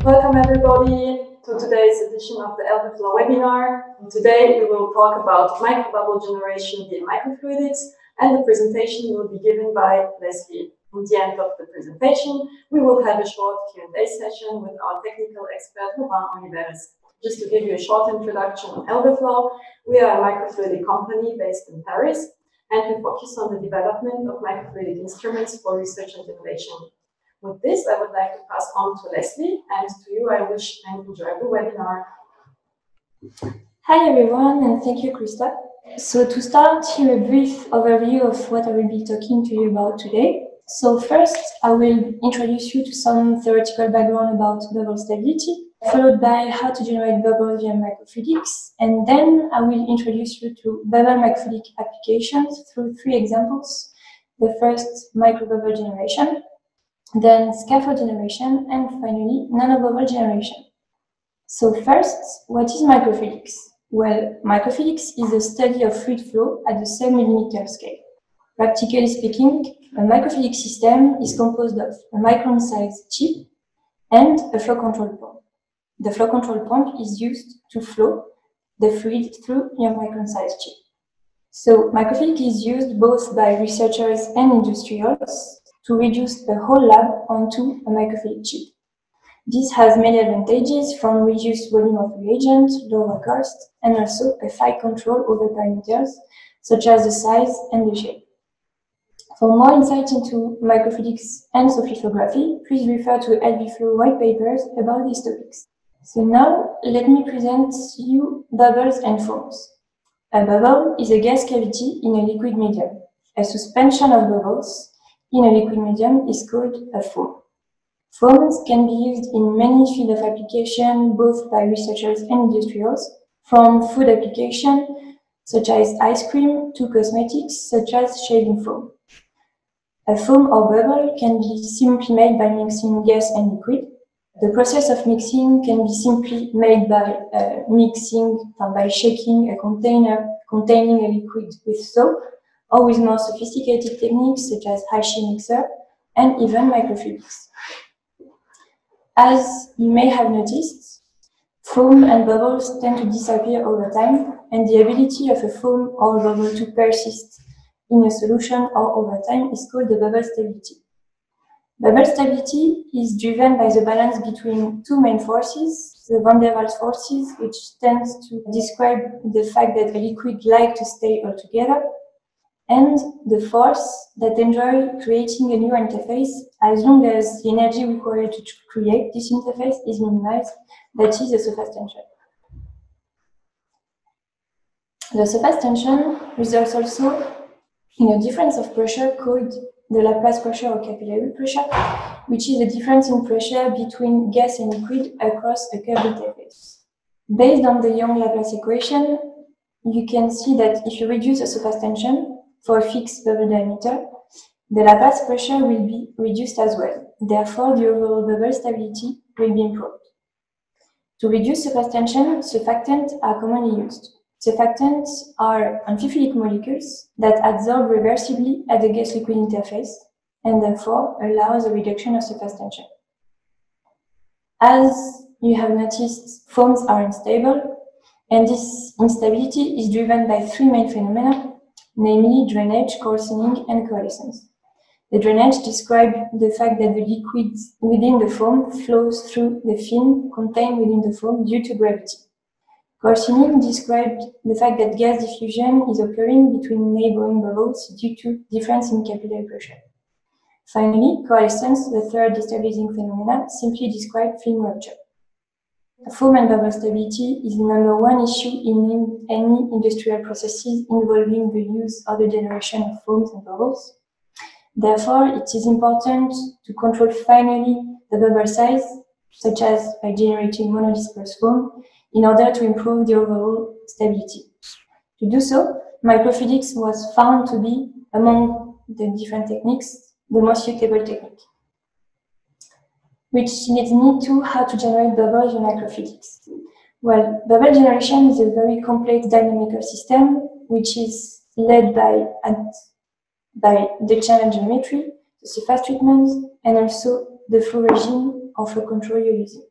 Welcome everybody to today's edition of the ElbeFlow webinar. And today we will talk about microbubble generation via microfluidics, and the presentation will be given by Leslie. At the end of the presentation, we will have a short Q&A session with our technical expert, Laurent Oliveres. Just to give you a short introduction on ElbeFlow, we are a microfluidic company based in Paris, and we focus on the development of microfluidic instruments for research and innovation. With this, I would like to pass on to Leslie, and to you I wish an enjoyable webinar. Hi everyone, and thank you, Krista. So to start, here a brief overview of what I will be talking to you about today. So first, I will introduce you to some theoretical background about bubble stability, followed by how to generate bubbles via microfluidics, and then I will introduce you to bubble microfluidic applications through 3 examples. The first, microbubble generation, then scaffold generation, and finally, nanobubble generation. So first, what is microfluidics? Well, microfluidics is the study of fluid flow at the sub-millimeter scale. Practically speaking, a microfluidic system is composed of a micron-sized chip and a flow control pump. The flow control pump is used to flow the fluid through your micron-sized chip. So microfluidic is used both by researchers and industrials to reduce the whole lab onto a microfluidic chip. This has many advantages, from reduced volume of reagent, lower cost, and also a fine control over parameters such as the size and the shape. For more insight into microfluidics and lithography, please refer to ElbeFlow white papers about these topics. So now let me present you bubbles and foams. A bubble is a gas cavity in a liquid medium. A suspension of bubbles in a liquid medium is called a foam. Foams can be used in many fields of application, both by researchers and industrials, from food application, such as ice cream, to cosmetics, such as shaving foam. A foam or bubble can be simply made by mixing gas and liquid. The process of mixing can be simply made by by shaking a container containing a liquid with soap, or with more sophisticated techniques such as high-shear mixer and even microfluidics. As you may have noticed, foam and bubbles tend to disappear over time, and the ability of a foam or a bubble to persist in a solution or over time is called the bubble stability. Bubble stability is driven by the balance between 2 main forces, the van der Waals forces, which tends to describe the fact that a liquid likes to stay all together, and the force that enjoy creating a new interface as long as the energy required to create this interface is minimized, that is the surface tension. The surface tension results also in a difference of pressure called the Laplace pressure or capillary pressure, which is a difference in pressure between gas and liquid across a curved interface. Based on the Young-Laplace equation, you can see that if you reduce the surface tension for a fixed bubble diameter, the Laplace pressure will be reduced as well. Therefore, the overall bubble stability will be improved. To reduce surface tension, surfactants are commonly used. Surfactants are amphiphylic molecules that adsorb reversibly at the gas-liquid interface and therefore allow the reduction of surface tension. As you have noticed, foams are unstable, and this instability is driven by 3 main phenomena, namely drainage, coarsening, and coalescence. The drainage describes the fact that the liquid within the foam flows through the film contained within the foam due to gravity. Coarsening describes the fact that gas diffusion is occurring between neighboring bubbles due to difference in capillary pressure. Finally, coalescence, the third destabilizing phenomena, simply describes film rupture. Foam and bubble stability is the #1 issue in any industrial processes involving the use or the generation of foams and bubbles. Therefore, it is important to control finally the bubble size, such as by generating monodisperse foam, in order to improve the overall stability. To do so, microfluidics was found to be, among the different techniques, the most suitable technique. Which leads me to how to generate bubbles in microfluidics. Well, bubble generation is a very complex dynamical system, which is led by the channel geometry, the surface treatment, and also the flow regime or flow control you're using.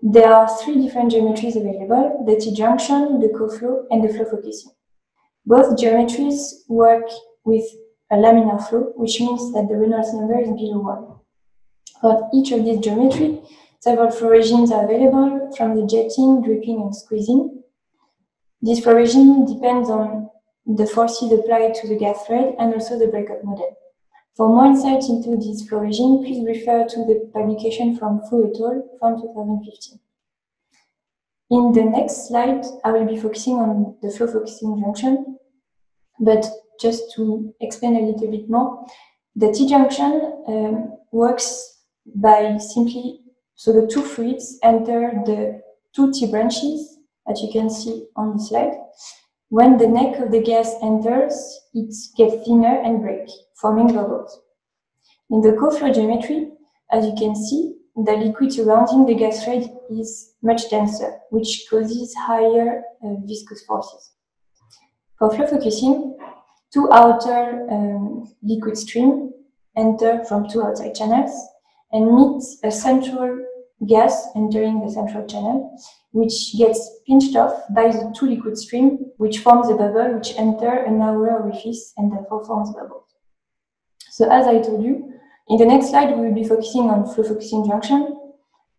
There are three different geometries available: the T-junction, the co-flow, and the flow focusing. Both geometries work with a laminar flow, which means that the Reynolds number is below 1. For each of these geometries, several flow regimes are available, from the jetting, dripping, and squeezing. This flow regime depends on the forces applied to the gas thread and also the breakup model. For more insight into this flow regime, please refer to the publication from Fu et al. From 2015. In the next slide, I will be focusing on the flow focusing junction, but just to explain a little bit more, the T-junction works by simply, so the two fluids enter the two T-branches, as you can see on the slide. When the neck of the gas enters, it gets thinner and breaks, forming bubbles. In the co-flow geometry, as you can see, the liquid surrounding the gas thread is much denser, which causes higher viscous forces. For flow focusing, two outer liquid streams enter from two outside channels and meet a central gas entering the central channel, which gets pinched off by the two liquid streams, which forms a bubble which enter a narrower orifice and therefore forms bubbles. So as I told you, in the next slide, we will be focusing on flow focusing junction.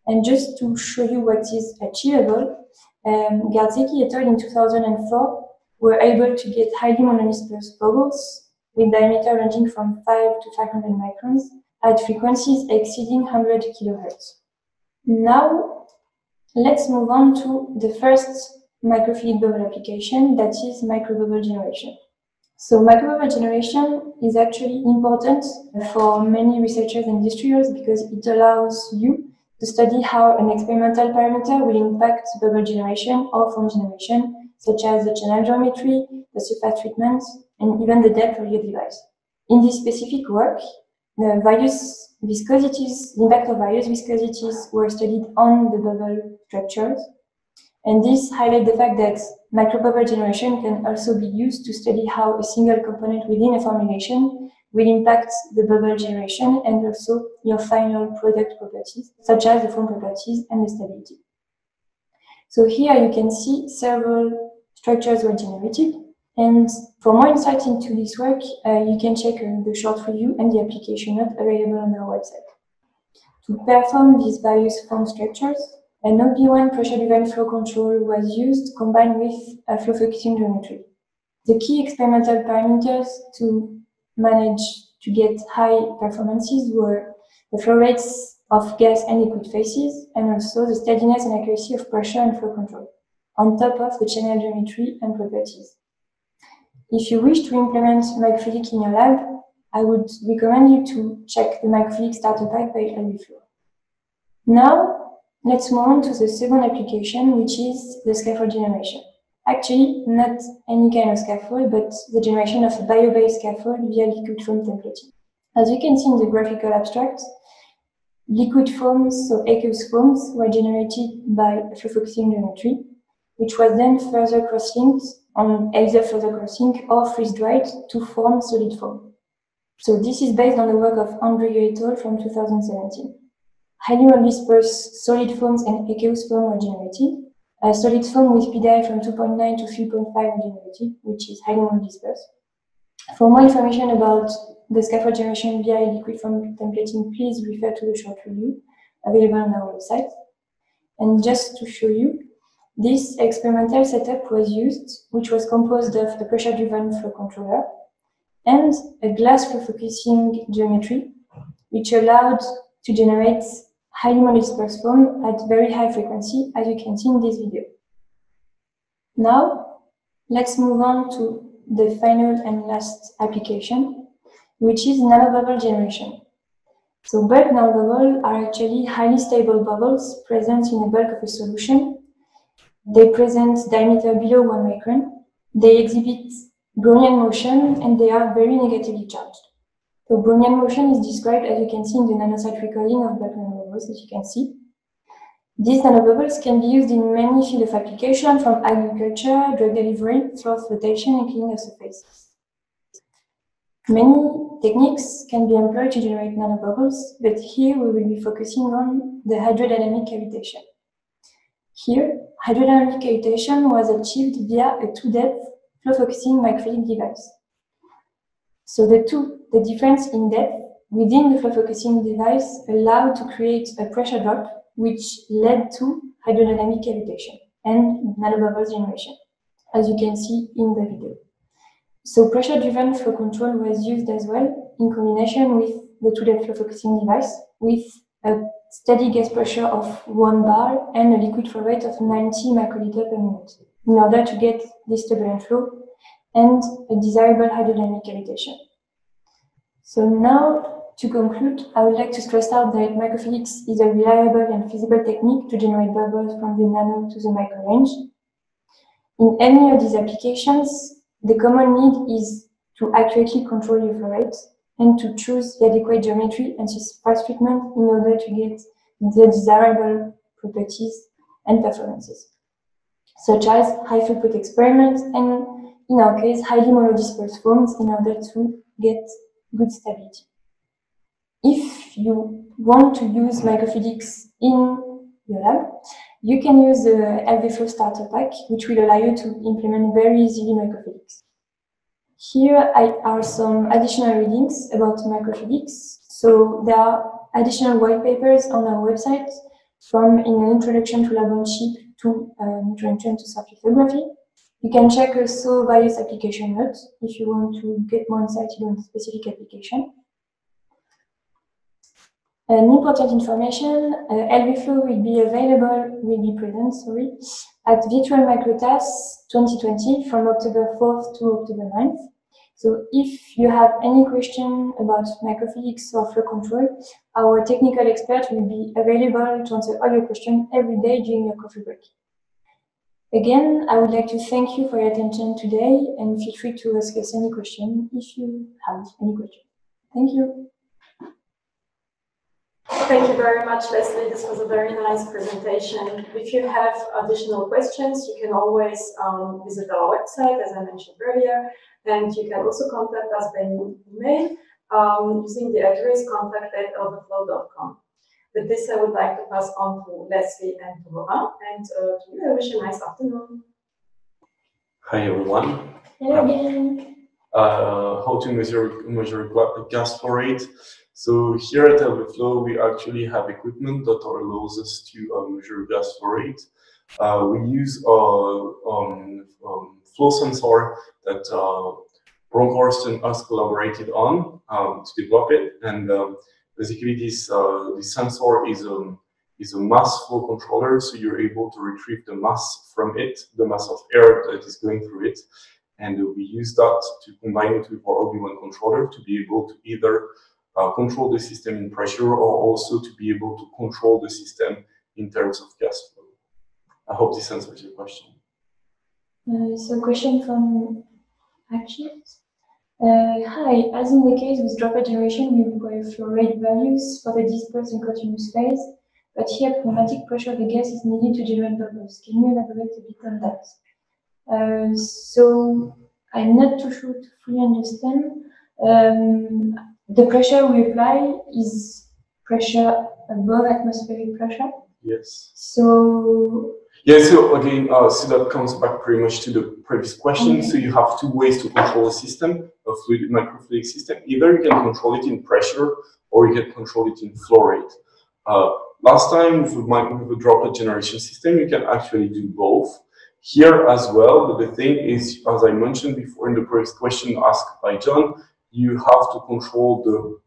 And just to show you what is achievable, Gardzeki et al. In 2004 were able to get highly monodispersed bubbles with diameter ranging from 5 to 500 microns at frequencies exceeding 100 kilohertz. Now, let's move on to the first microfluidic bubble application, that is microbubble generation. So microbubble generation is actually important for many researchers and industrials because it allows you to study how an experimental parameter will impact bubble generation or foam generation, such as the channel geometry, the surface treatment, and even the depth of your device. In this specific work, the various viscosities, the impact of various viscosities were studied on the bubble structures. And this highlights the fact that microbubble generation can also be used to study how a single component within a formulation will impact the bubble generation and also your final product properties, such as the foam properties and the stability. So here you can see several structures were generated. And for more insight into this work, you can check the short review and the application note available on our website. To perform these various foam structures, an OP1 pressure-driven flow control was used combined with a flow focusing geometry. The key experimental parameters to manage to get high performances were the flow rates of gas and liquid phases, and also the steadiness and accuracy of pressure and flow control, on top of the channel geometry and properties. If you wish to implement microfluidic in your lab, I would recommend you to check the microfluidic starter pack by LVFlow. Now, let's move on to the second application, which is the scaffold generation. Actually, not any kind of scaffold, but the generation of a bio-based scaffold via liquid foam templating. As you can see in the graphical abstract, liquid foams, so aqueous foams, were generated by a flow focusing geometry, which was then further cross-linked on either further cross-link or freeze-dried to form solid foam. So this is based on the work of Andrieux et al. From 2017. Highly monodispersed solid foams and aqueous foam were generated. A solid foam with PDI from 2.9 to 3.5 were generated, which is highly monodispersed. For more information about the scaffold generation via liquid foam templating, please refer to the short review available on our website. And just to show you, this experimental setup was used, which was composed of a pressure-driven flow controller and a glass flow focusing geometry, which allowed to generate highly monodispersed foam at very high frequency, as you can see in this video. Now, let's move on to the final and last application, which is nanobubble generation. So bulk nanobubbles are actually highly stable bubbles present in the bulk of a solution. They present diameter below 1 micron. They exhibit Brownian motion, and they are very negatively charged. So Brownian motion is described, as you can see, in the nanosite recording of bulk nanobubbles, as you can see. These nanobubbles can be used in many fields of application, from agriculture, drug delivery, froth flotation, and cleaning of surfaces. Many techniques can be employed to generate nanobubbles, but here we will be focusing on the hydrodynamic cavitation. Here, hydrodynamic cavitation was achieved via a two-depth flow-focusing microfluidic device. So the difference in depth within the flow-focusing device allowed to create a pressure drop, which led to hydrodynamic cavitation and nanobubbles generation, as you can see in the video. So pressure-driven flow control was used as well in combination with the two-depth flow-focusing device with a steady gas pressure of 1 bar and a liquid flow rate of 90 microliter per minute in order to get this turbulent flow and a desirable hydrodynamic cavitation. So now, to conclude, I would like to stress out that microfluidics is a reliable and feasible technique to generate bubbles from the nano to the micro range. In any of these applications, the common need is to accurately control your flow rate and to choose the adequate geometry and surface treatment in order to get the desirable properties and performances, such as high throughput experiments and, in our case, highly monodispersed foams in order to get good stability. If you want to use microfluidics in your lab, you can use the LVFlow starter pack, which will allow you to implement very easily microfluidics. Here are some additional readings about microfluidics. So there are additional white papers on our website, from an introduction to lab-on-chip to an introduction to surface lithography. You can check also various application notes if you want to get more insight into the specific application. An important information, LVFlow will be present, at Virtual Microtas 2020 from October 4th to October 9th. So if you have any question about microfluidics or flow control, our technical expert will be available to answer all your questions every day during your coffee break. Again, I would like to thank you for your attention today, and feel free to ask us any question if you have any question. Thank you. Thank you very much, Leslie. This was a very nice presentation. If you have additional questions, you can always visit our website, as I mentioned earlier, and you can also contact us by email using the address contact@lvflow.com. With this, I would like to pass on to Leslie and to Laurent, and to you, I wish a nice afternoon. Hi, everyone. Hello again. How to measure gas flow rate. So here at LVFlow, we actually have equipment that allows us to measure gas flow rate. We use a flow sensor that Bronkhorst and us collaborated on to develop it, and basically this sensor is a mass flow controller, so you're able to retrieve the mass from it, the mass of air that is going through it, and we use that to combine it with our OB1 controller to be able to either control the system in pressure or also to be able to control the system in terms of gas flow. I hope this answers your question. So question from Akshit. Hi, as in the case with droplet generation, we require flow rate values for the dispersed and continuous phase, but here pneumatic pressure of the gas is needed to generate bubbles. Can you elaborate a bit on that? So I'm not too sure to fully understand. The pressure we apply is pressure above atmospheric pressure. Yes. So again, so that comes back pretty much to the previous question. Okay. So you have two ways to control a system, a microfluidic system. Either you can control it in pressure or you can control it in flow rate. Last time with a droplet generation system, you can actually do both. Here as well, but the thing is, as I mentioned before in the previous question asked by John, you have to control the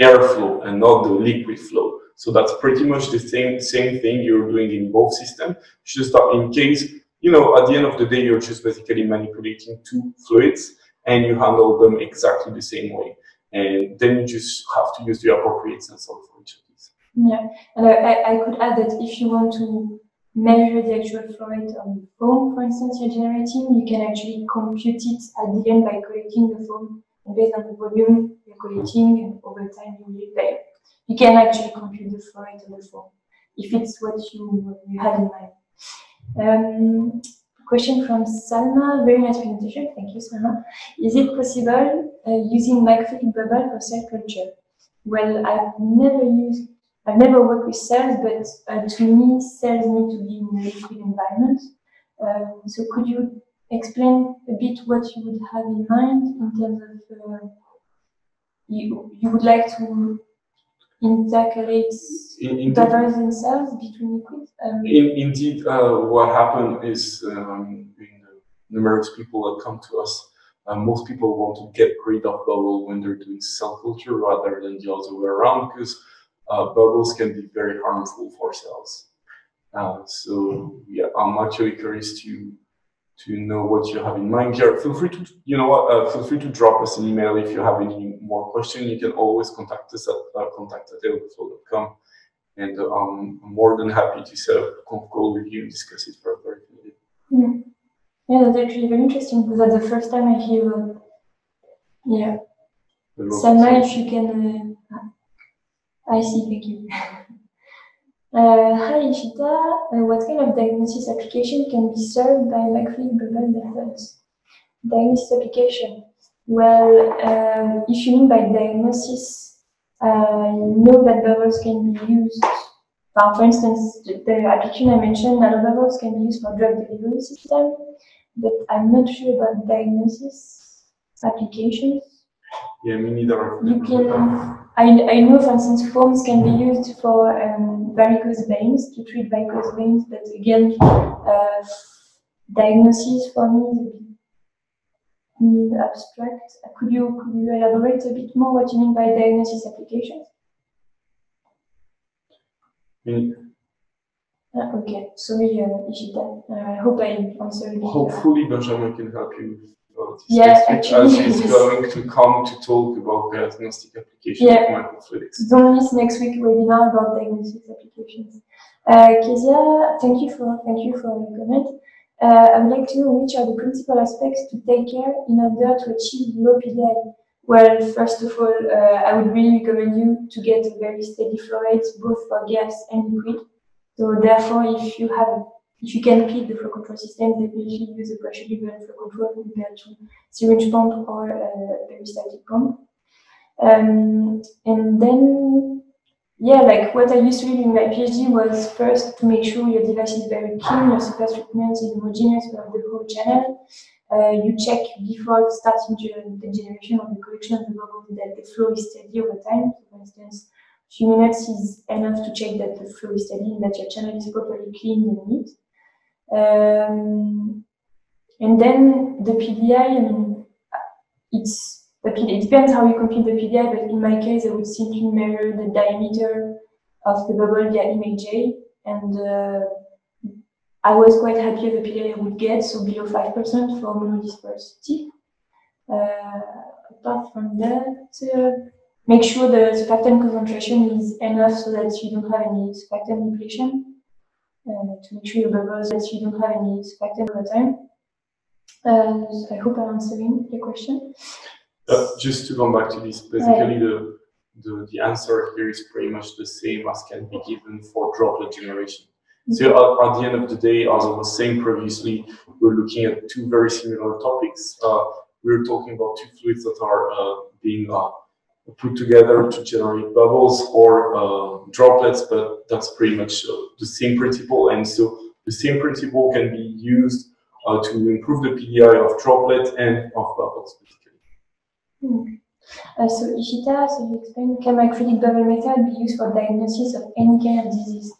airflow and not the liquid flow. So that's pretty much the same thing you're doing in both systems. Just that in case, at the end of the day, you're just basically manipulating two fluids and you handle them exactly the same way. And then you just have to use the appropriate sensor for each of these. Yeah, and I could add that if you want to measure the actual flow rate of the foam, for instance, you're generating, you can actually compute it at the end by collecting the foam. And based on the volume you're collecting, and over time you can actually compute the flow rate of the foam, if it's what you had in mind. Question from Salma, very nice presentation, thank you Salma. Is it possible using microfluidic bubble for cell culture? Well, I've never used I've never worked with cells, but to me, cells need to be in a liquid environment. So could you explain a bit what you would have in mind in terms of you would like to intercalate bubbles in cells between liquids? Indeed, what happened is in the numerous people that come to us, most people want to get rid of bubble when they're doing cell culture rather than the other way around, because bubbles can be very harmful for cells. So yeah, I'm actually curious to know what you have in mind here. Feel free to, feel free to drop us an email if you have any more questions. You can always contact us at contact@elbeflow.com, and I'm more than happy to set up a conf call with you and discuss it further. Yeah, that's actually very interesting because that's the first time I hear. Yeah. Selma, if you can. I see, thank you. Hi Ishita, what kind of diagnosis application can be served by microfluidic bubble methods? Diagnosis application. Well, if you mean by diagnosis, know that bubbles can be used. For instance, the application I mentioned, nanobubbles can be used for drug delivery system, but I'm not sure about diagnosis applications. Yeah, me neither. You can. I know, for instance, foams can be used for varicose veins, to treat varicose veins, but again, diagnosis for me is a bit abstract. Could you elaborate a bit more what you mean by diagnosis applications? Okay, sorry, Ishita. I hope I answered. Hopefully, Benjamin can help you. Yeah, actually, as he's going to come to talk about diagnostic applications of microfluidics. Don't miss next week webinar about diagnostic applications. Kezia, thank you for your comment. I would like to know which are the principal aspects to take care in order to achieve low PDI. Well, first of all, I would really recommend you to get a very steady flow rate, both for gas and liquid. So therefore, if you can keep the flow control system, definitely use a pressure driven flow control compared to syringe pump or peristaltic pump. And then, yeah, like what I used to do in my PhD was first to make sure your device is very clean, your surface treatment is homogeneous for the whole channel. You check before starting the generation or the collection of the bubbles that the flow is steady over time. So for instance, a few minutes is enough to check that the flow is steady and that your channel is properly cleaned and neat. And then the PDI, I mean, it depends how you compute the PDI, but in my case, I would simply measure the diameter of the bubble via ImageJ, and I was quite happy with the PDI I would get, so below 5% for monodispersity. Apart from that, make sure the surfactant concentration is enough so that you don't have any surfactant depletion. To make sure your bubbles that you don't have any surfactant over time. I hope I'm answering your question. Just to come back to this, basically the answer here is pretty much the same as can be given for droplet generation. So at the end of the day, as I was saying previously, we're looking at two very similar topics. We're talking about two fluids that are being put together to generate bubbles or droplets, but that's pretty much the same principle. And so the same principle can be used to improve the PDI of droplet and of bubbles. So Ishita, so you explained, can microfluidic bubble method be used for diagnosis of any kind of disease?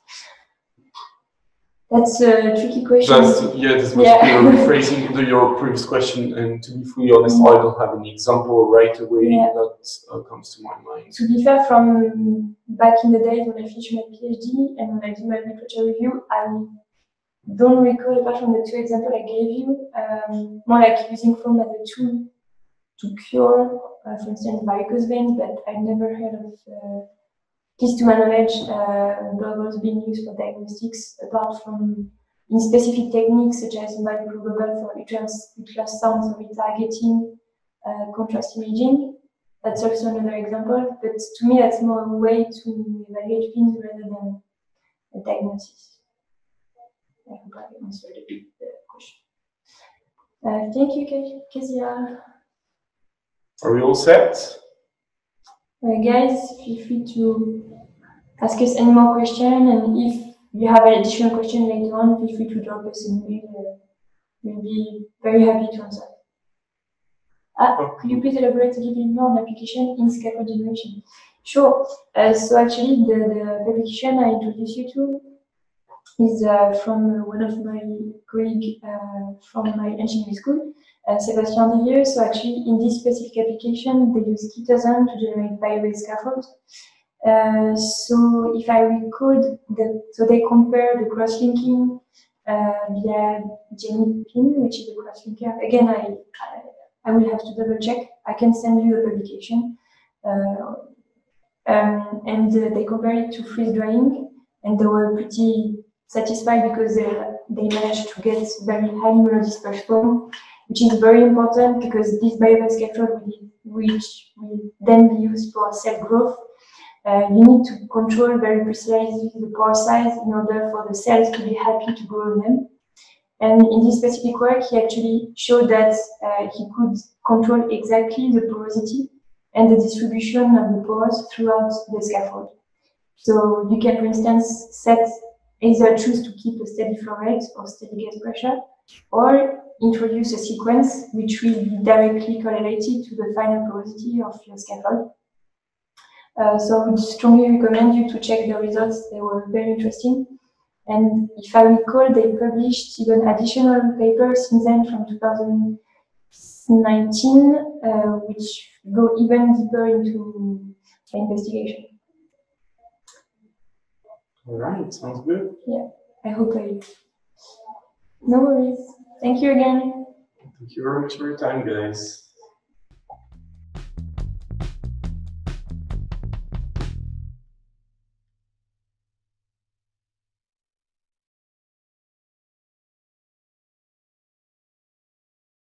That's a tricky question. This was rephrasing your previous question, and to be fully honest, I don't have any example right away that comes to my mind. To be fair, from back in the days when I finished my PhD and when I did my literature review, I don't recall, apart from the two examples I gave you, more like using foam as a tool to cure, for instance, varicose veins, but I've never heard of, at least to my knowledge, bubbles being used for diagnostics, apart from in specific techniques such as microbubble for ultrasound or retargeting, contrast imaging. That's also another example, but to me that's more a way to evaluate things rather than a diagnosis. I hope I answered a bit the question. Thank you, Kezia. Are we all set? Guys, feel free to ask us any more questions, and if you have an additional question later on, feel free to drop us an email. We'll be very happy to answer. Could you please elaborate a little bit more on the application in scaffold generation? Sure. So actually, the publication I introduced you to is from one of my colleagues from my engineering school, Sébastien Devieux. So actually, in this specific application, they use Kitosan to generate bio-based scaffolds. So if I recall, so they compare the cross-linking via JMePin, which is a cross-linker. Again, I will have to double check. I can send you the publication. And they compare it to freeze drying, and they were pretty satisfied because they managed to get very high monodispersed foam, which is very important because this bio-based scaffold, which will then be used for cell growth, you need to control very precisely the pore size in order for the cells to be happy to grow in them. And in this specific work, he actually showed that he could control exactly the porosity and the distribution of the pores throughout the scaffold. So you can, for instance, either choose to keep a steady flow rate or steady gas pressure, or introduce a sequence which will be directly correlated to the final porosity of your scaffold. So I would strongly recommend you to check the results. They were very interesting. And if I recall, they published even additional papers since then from 2019, which go even deeper into the investigation. All right, sounds good. Yeah, I hope no worries. Thank you again. Thank you very much for your time, guys.